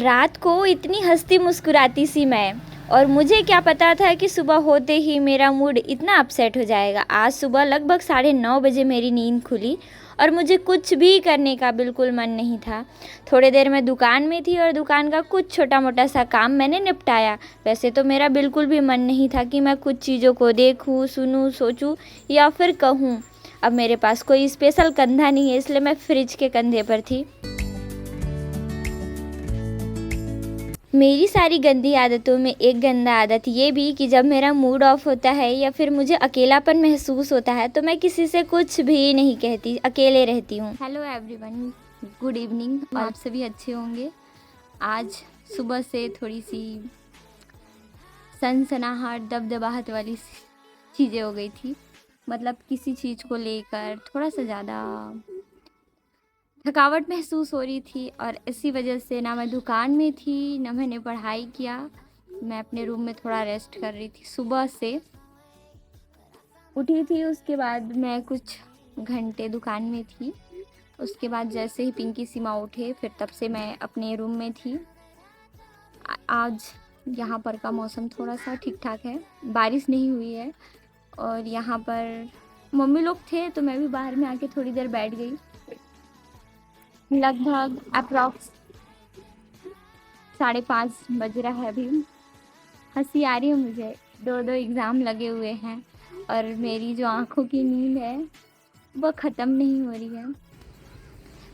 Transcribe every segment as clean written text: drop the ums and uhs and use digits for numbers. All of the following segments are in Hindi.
कल रात को इतनी हंसती मुस्कुराती सी मैं, और मुझे क्या पता था कि सुबह होते ही मेरा मूड इतना अपसेट हो जाएगा। आज सुबह लगभग 9:30 बजे मेरी नींद खुली और मुझे कुछ भी करने का बिल्कुल मन नहीं था। थोड़ी देर मैं दुकान में थी और दुकान का कुछ छोटा मोटा सा काम मैंने निपटाया। वैसे तो मेरा बिल्कुल भी मन नहीं था कि मैं कुछ चीज़ों को देखूं, सुनूं, सोचूं या फिर कहूं। अब मेरे पास कोई स्पेशल कंधा नहीं है, इसलिए मैं फ्रिज के कंधे पर थी। मेरी सारी गंदी आदतों में एक गंदा आदत ये भी कि जब मेरा मूड ऑफ होता है या फिर मुझे अकेलापन महसूस होता है तो मैं किसी से कुछ भी नहीं कहती, अकेले रहती हूँ। Hello everyone, good evening. आप सभी अच्छे होंगे। आज सुबह से थोड़ी सी सनसनाहट, दबदबाहट वाली चीज़ें हो गई थी। मतलब किसी चीज़ को लेकर थोड़ा सा ज़्यादा थकावट महसूस हो रही थी और इसी वजह से ना मैं दुकान में थी, ना मैंने पढ़ाई किया। मैं अपने रूम में थोड़ा रेस्ट कर रही थी। सुबह से उठी थी, उसके बाद मैं कुछ घंटे दुकान में थी। उसके बाद जैसे ही पिंकी सीमा उठे फिर तब से मैं अपने रूम में थी। आज यहाँ पर का मौसम थोड़ा सा ठीक ठाक है, बारिश नहीं हुई है। और यहाँ पर मम्मी लोग थे तो मैं भी बाहर में आके थोड़ी देर बैठ गई। लगभग अप्रॉक्स 5:30 बज रहा है अभी। हंसी आ रही है मुझे, 2 एग्ज़ाम लगे हुए हैं और मेरी जो आँखों की नींद है वो ख़त्म नहीं हो रही है।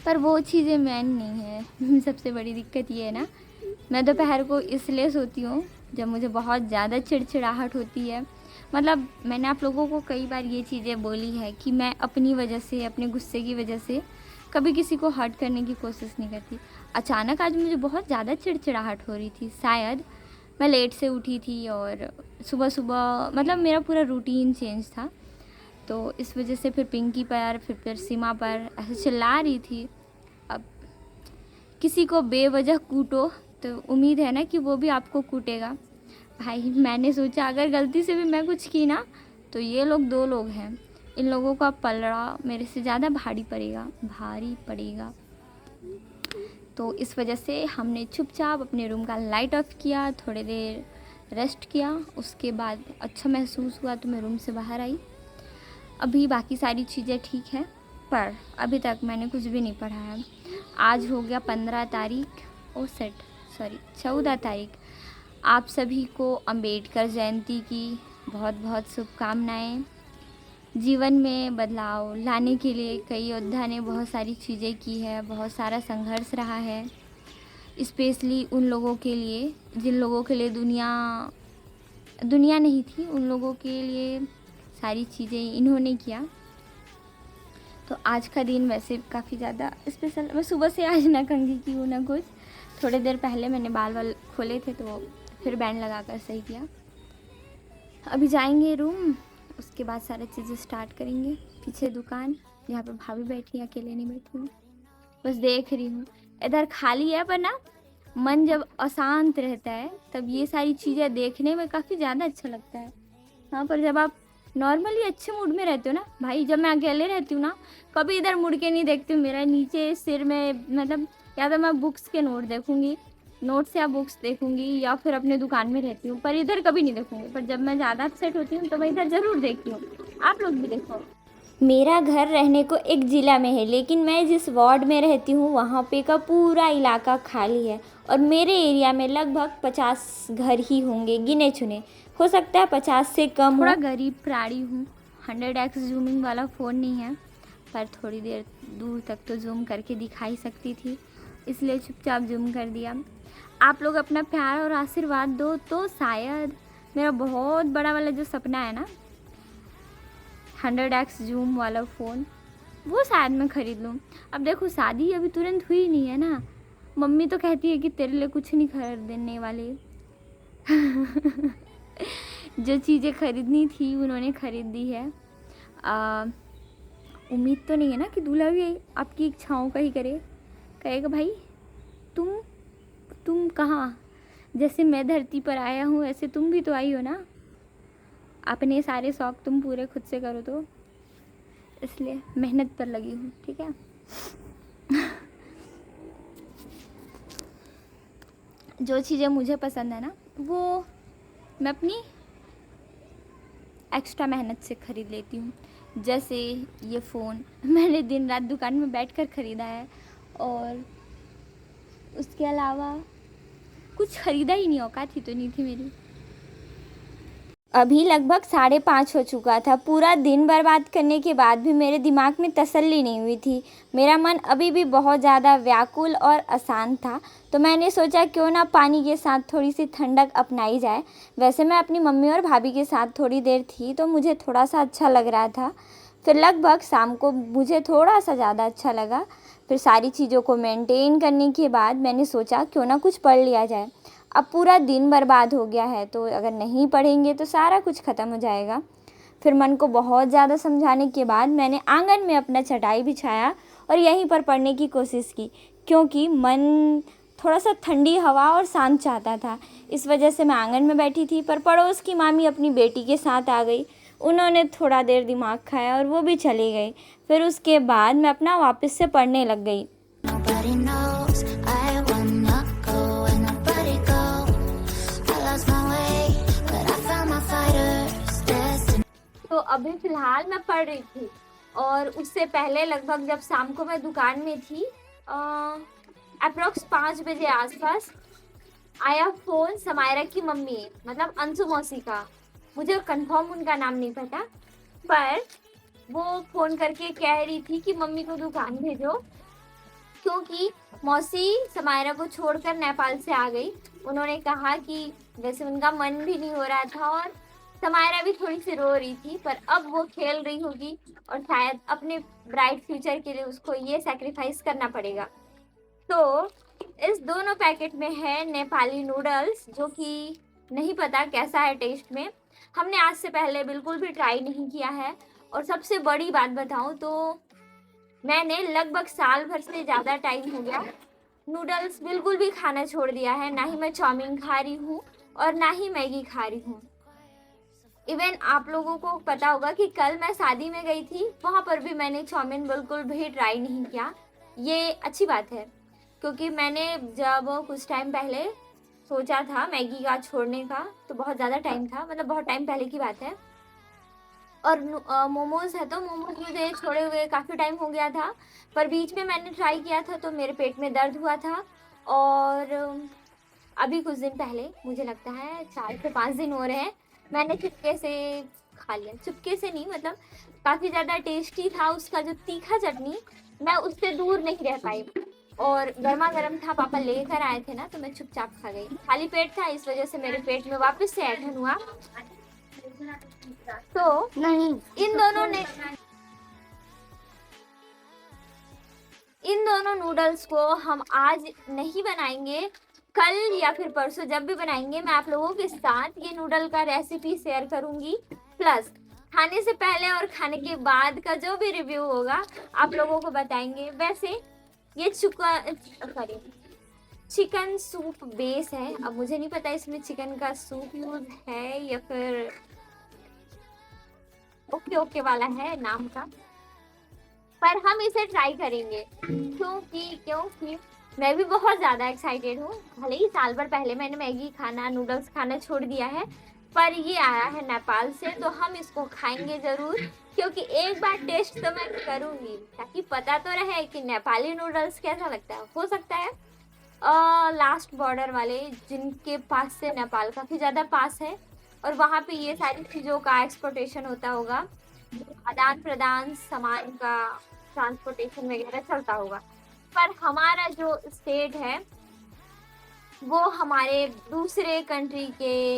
पर वो चीज़ें मेन नहीं है। सबसे बड़ी दिक्कत ये है ना, मैं दोपहर को इसलिए सोती हूँ जब मुझे बहुत ज़्यादा चिड़चिड़ाहट होती है। मतलब मैंने आप लोगों को कई बार ये चीज़ें बोली है कि मैं अपनी वजह से, अपने गुस्से की वजह से कभी किसी को हर्ट करने की कोशिश नहीं करती। अचानक आज मुझे बहुत ज़्यादा चिड़चिड़ाहट हो रही थी। शायद मैं लेट से उठी थी और सुबह सुबह मतलब मेरा पूरा रूटीन चेंज था, तो इस वजह से फिर पिंकी पर, फिर सीमा पर ऐसे चिल्ला रही थी। अब किसी को बेवजह कूटो तो उम्मीद है ना कि वो भी आपको कूटेगा। भाई मैंने सोचा अगर गलती से भी मैं कुछ की ना तो ये लोग 2 लोग हैं, इन लोगों का पलड़ा मेरे से ज़्यादा भारी पड़ेगा। तो इस वजह से हमने चुपचाप अपने रूम का लाइट ऑफ किया, थोड़ी देर रेस्ट किया। उसके बाद अच्छा महसूस हुआ तो मैं रूम से बाहर आई। अभी बाकी सारी चीज़ें ठीक है, पर अभी तक मैंने कुछ भी नहीं पढ़ा है। आज हो गया 15 तारीख, 14 तारीख। आप सभी को अंबेडकर जयंती की बहुत बहुत शुभकामनाएं। जीवन में बदलाव लाने के लिए कई योद्धा ने बहुत सारी चीज़ें की है, बहुत सारा संघर्ष रहा है। स्पेशली उन लोगों के लिए जिन लोगों के लिए दुनिया नहीं थी, उन लोगों के लिए सारी चीज़ें इन्होंने किया। तो आज का दिन वैसे काफ़ी ज़्यादा स्पेशल। मैं सुबह से आज ना कंघी की हूँ ना कुछ। थोड़ी देर पहले मैंने बाल खोले थे तो फिर बैंड लगा कर सही किया। अभी जाएंगे रूम, उसके बाद सारी चीज़ें स्टार्ट करेंगे। पीछे दुकान, यहाँ पे भाभी बैठी है, अकेले नहीं बैठी हूँ, बस देख रही हूँ। इधर खाली है पर ना मन जब अशांत रहता है तब ये सारी चीज़ें देखने में काफ़ी ज़्यादा अच्छा लगता है। हाँ, पर जब आप नॉर्मली अच्छे मूड में रहते हो ना भाई, जब मैं अकेले रहती हूँ ना कभी इधर मुड़ के नहीं देखती हूँ। मेरा नीचे सिर में मतलब या तो मैं बुक्स के नोट देखूँगी, नोट से या बुक्स देखूँगी, या फिर अपने दुकान में रहती हूँ, पर इधर कभी नहीं देखूँगी। पर जब मैं ज़्यादा अपसेट होती हूँ तो मैं इधर ज़रूर देखती हूँ। आप लोग भी देखो। मेरा घर रहने को एक ज़िला में है, लेकिन मैं जिस वार्ड में रहती हूँ वहाँ पे का पूरा इलाका खाली है और मेरे एरिया में लगभग 50 घर ही होंगे, गिने चुने। हो सकता है 50 से कम हो। थोड़ा गरीब प्राणी हूँ, 100x जूमिंग वाला फ़ोन नहीं है, पर थोड़ी देर दूर तक तो जूम करके दिखाई सकती थी, इसलिए चुपचाप जूम कर दिया। आप लोग अपना प्यार और आशीर्वाद दो तो शायद मेरा बहुत बड़ा वाला जो सपना है ना 100x जूम वाला फ़ोन, वो शायद मैं ख़रीद लूँ। अब देखो शादी अभी तुरंत हुई नहीं है ना, मम्मी तो कहती है कि तेरे लिए कुछ नहीं खरीदने वाले। जो चीज़ें खरीदनी थी उन्होंने ख़रीद दी है। उम्मीद तो नहीं है ना कि दूल्हा भी आपकी इच्छाओं का ही कहेगा भाई तुम कहाँ, जैसे मैं धरती पर आया हूँ ऐसे तुम भी तो आई हो ना, अपने सारे शौक़ तुम पूरे खुद से करो, तो इसलिए मेहनत पर लगी हूँ। ठीक है। जो चीज़ें मुझे पसंद है ना वो मैं अपनी एक्स्ट्रा मेहनत से ख़रीद लेती हूँ। जैसे ये फ़ोन मैंने दिन रात दुकान में बैठकर ख़रीदा है, और उसके अलावा कुछ ख़रीदा ही नहीं, औकात ही तो नहीं थी मेरी। अभी लगभग 5:30 हो चुका था। पूरा दिन बर्बाद करने के बाद भी मेरे दिमाग में तसल्ली नहीं हुई थी। मेरा मन अभी भी बहुत ज़्यादा व्याकुल और अशांत था। तो मैंने सोचा क्यों ना पानी के साथ थोड़ी सी ठंडक अपनाई जाए। वैसे मैं अपनी मम्मी और भाभी के साथ थोड़ी देर थी तो मुझे थोड़ा सा अच्छा लग रहा था। फिर लगभग शाम को मुझे थोड़ा सा ज़्यादा अच्छा लगा। फिर सारी चीज़ों को मेंटेन करने के बाद मैंने सोचा क्यों ना कुछ पढ़ लिया जाए। अब पूरा दिन बर्बाद हो गया है तो अगर नहीं पढ़ेंगे तो सारा कुछ ख़त्म हो जाएगा। फिर मन को बहुत ज़्यादा समझाने के बाद मैंने आंगन में अपना चटाई बिछाया और यहीं पर पढ़ने की कोशिश की, क्योंकि मन थोड़ा सा ठंडी हवा और शांत चाहता था। इस वजह से मैं आंगन में बैठी थी, पर पड़ोस की मामी अपनी बेटी के साथ आ गई। उन्होंने थोड़ा देर दिमाग खाया और वो भी चली गई। फिर उसके बाद मैं अपना वापस से पढ़ने लग गई। Nobody knows I wanna go and nobody goes. I lost my way, but I found my fighter's destiny. तो अभी फ़िलहाल मैं पढ़ रही थी, और उससे पहले लगभग जब शाम को मैं दुकान में थी अप्रॉक्स 5 बजे आसपास आया फ़ोन समायरा की मम्मी, मतलब अंशु मौसी का। मुझे कंफर्म उनका नाम नहीं पता, पर वो फ़ोन करके कह रही थी कि मम्मी को दुकान भेजो, क्योंकि मौसी समायरा को छोड़कर नेपाल से आ गई। उन्होंने कहा कि वैसे उनका मन भी नहीं हो रहा था और समायरा भी थोड़ी सी रो रही थी, पर अब वो खेल रही होगी और शायद अपने ब्राइट फ्यूचर के लिए उसको ये सैक्रिफाइस करना पड़ेगा। तो इस दोनों पैकेट में है नेपाली नूडल्स, जो कि नहीं पता कैसा है टेस्ट में। हमने आज से पहले बिल्कुल भी ट्राई नहीं किया है। और सबसे बड़ी बात बताऊं तो मैंने लगभग साल भर से ज़्यादा टाइम हो गया नूडल्स बिल्कुल भी खाना छोड़ दिया है। ना ही मैं चाउमीन खा रही हूँ और ना ही मैगी खा रही हूँ। इवन आप लोगों को पता होगा कि कल मैं शादी में गई थी, वहाँ पर भी मैंने चाउमीन बिल्कुल भी ट्राई नहीं किया। ये अच्छी बात है, क्योंकि मैंने जब कुछ टाइम पहले सोचा था मैगी का छोड़ने का, तो बहुत ज़्यादा टाइम था, मतलब बहुत टाइम पहले की बात है। और मोमोज़ है तो मोमोज़ मुझे छोड़े हुए काफ़ी टाइम हो गया था, पर बीच में मैंने ट्राई किया था तो मेरे पेट में दर्द हुआ था। और अभी कुछ दिन पहले, मुझे लगता है 4 से 5 दिन हो रहे हैं, मैंने चुपके से खा लिया। चुपके से नहीं, मतलब काफ़ी ज़्यादा टेस्टी था उसका जो तीखा चटनी, मैं उससे दूर नहीं रह पाई। और गर्मा गर्म था, पापा लेकर आए थे ना, तो मैं चुपचाप खा गई। खाली पेट था, इस वजह से मेरे पेट में वापस से ऐठन हुआ। तो नहीं, इन दोनों नूडल्स को हम आज नहीं बनाएंगे, कल या फिर परसों जब भी बनाएंगे मैं आप लोगों के साथ ये नूडल का रेसिपी शेयर करूंगी। प्लस खाने से पहले और खाने के बाद का जो भी रिव्यू होगा आप लोगों को बताएंगे। वैसे ये चिकन सूप बेस है। अब मुझे नहीं पता इसमें चिकन का सूप यूज है या फिर ओके वाला है नाम का, पर हम इसे ट्राई करेंगे क्योंकि मैं भी बहुत ज़्यादा एक्साइटेड हूँ। भले ही साल भर पहले मैंने मैगी खाना नूडल्स खाना छोड़ दिया है, पर ये आया है नेपाल से तो हम इसको खाएंगे ज़रूर, क्योंकि एक बार टेस्ट तो मैं करूँगी, ताकि पता तो रहे कि नेपाली नूडल्स कैसा लगता है। हो सकता है लास्ट बॉर्डर वाले जिनके पास से नेपाल काफ़ी ज़्यादा पास है और वहाँ पे ये सारी चीज़ों का एक्सपोर्टेशन होता होगा, आदान प्रदान सामान का ट्रांसपोर्टेशन वगैरह चलता होगा। पर हमारा जो स्टेट है वो हमारे दूसरे कंट्री के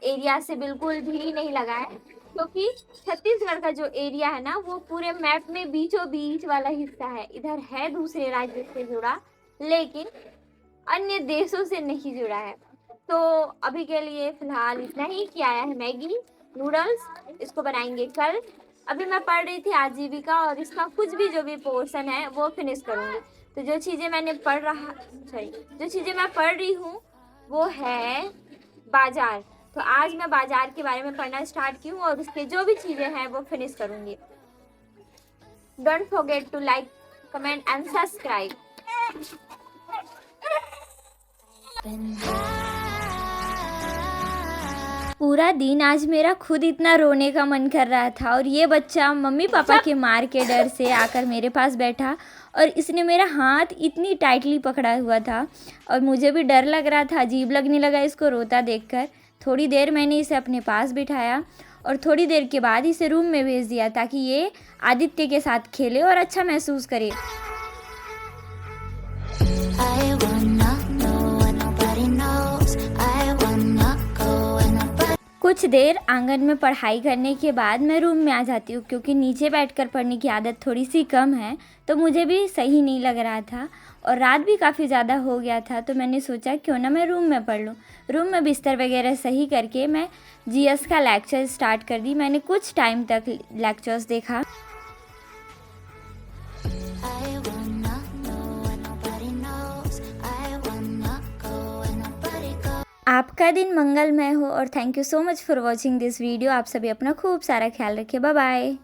एरिया से बिल्कुल भी नहीं लगा है, क्योंकि छत्तीसगढ़ का जो एरिया है ना वो पूरे मैप में बीचों बीच वाला हिस्सा है। इधर है दूसरे राज्य से जुड़ा, लेकिन अन्य देशों से नहीं जुड़ा है। तो अभी के लिए फ़िलहाल इतना ही कि आया है मैगी नूडल्स, इसको बनाएंगे कल। अभी मैं पढ़ रही थी आजीविका और इसका कुछ भी जो भी पोर्शन है वो फिनिश करूँगी। तो जो चीज़ें मैं पढ़ रही हूँ वो है बाजार। तो आज मैं बाजार के बारे में पढ़ना स्टार्ट की हूँ और उसके जो भी चीज़ें हैं वो फिनिश करूँगी। Don't forget to like, comment and subscribe. पूरा दिन आज मेरा खुद इतना रोने का मन कर रहा था और ये बच्चा मम्मी पापा के मार के डर से आकर मेरे पास बैठा और इसने मेरा हाथ इतनी टाइटली पकड़ा हुआ था और मुझे भी डर लग रहा था, अजीब लगने लगा इसको रोता देखकर। थोड़ी देर मैंने इसे अपने पास बिठाया और थोड़ी देर के बाद इसे रूम में भेज दिया ताकि ये आदित्य के साथ खेले और अच्छा महसूस करे। I wanna know what nobody knows. I wanna go where nobody. कुछ देर आंगन में पढ़ाई करने के बाद मैं रूम में आ जाती हूँ क्योंकि नीचे बैठकर पढ़ने की आदत थोड़ी सी कम है, तो मुझे भी सही नहीं लग रहा था और रात भी काफ़ी ज़्यादा हो गया था, तो मैंने सोचा क्यों ना मैं रूम में पढ़ लूँ। रूम में बिस्तर वगैरह सही करके मैं जीएस का लेक्चर स्टार्ट कर दी। मैंने कुछ टाइम तक लेक्चर्स देखा। I wanna know what nobody knows. I wanna go where nobody goes. आपका दिन मंगलमय हो और thank you so much for watching this video. आप सभी अपना खूब सारा ख्याल रखिए। Bye bye.